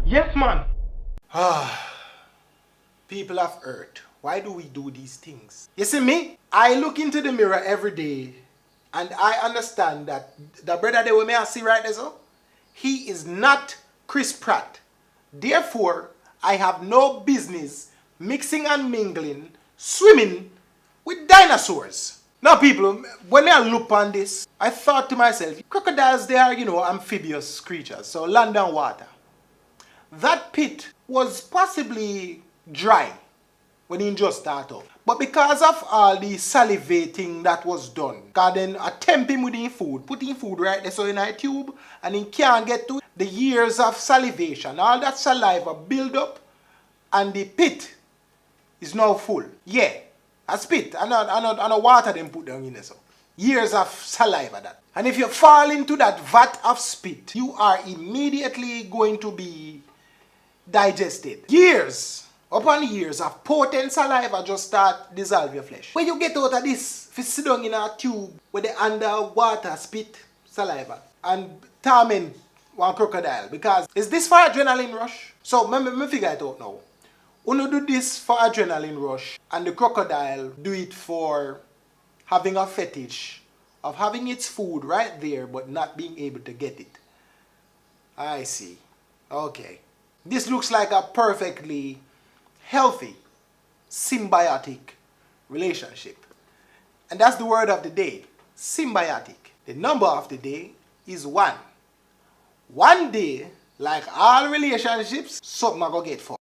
Yes, man. People of earth, why do we do these things? You see me? I look into the mirror every day and I understand that the brother that we may see right there, so, he is not Chris Pratt. Therefore, I have no business mixing and mingling, swimming with dinosaurs. Now people, when I look on this, I thought to myself, crocodiles, they are, amphibious creatures, so land and water. That pit was possibly dry when he just started off. But because of all the salivating that was done, because then attempt him with his food, put his food right there so in a tube, and he can't get to it. The years of salivation, all that saliva build up, and the pit is now full. Yeah, a spit, and a water them put down in there so. Years of saliva that. And if you fall into that vat of spit, you are immediately going to be digested. Years upon years of potent saliva just start dissolve your flesh. When you get out of this, if you sit down in a tube with the underwater spit saliva and torment one crocodile, because is this for adrenaline rush? So me figure it out now. Uno do this for adrenaline rush and the crocodile do it for having a fetish of having its food right there but not being able to get it. I see. Okay. This looks like a perfectly healthy, symbiotic relationship. And that's the word of the day, symbiotic. The number of the day is 1. One day, like all relationships, something I go get for.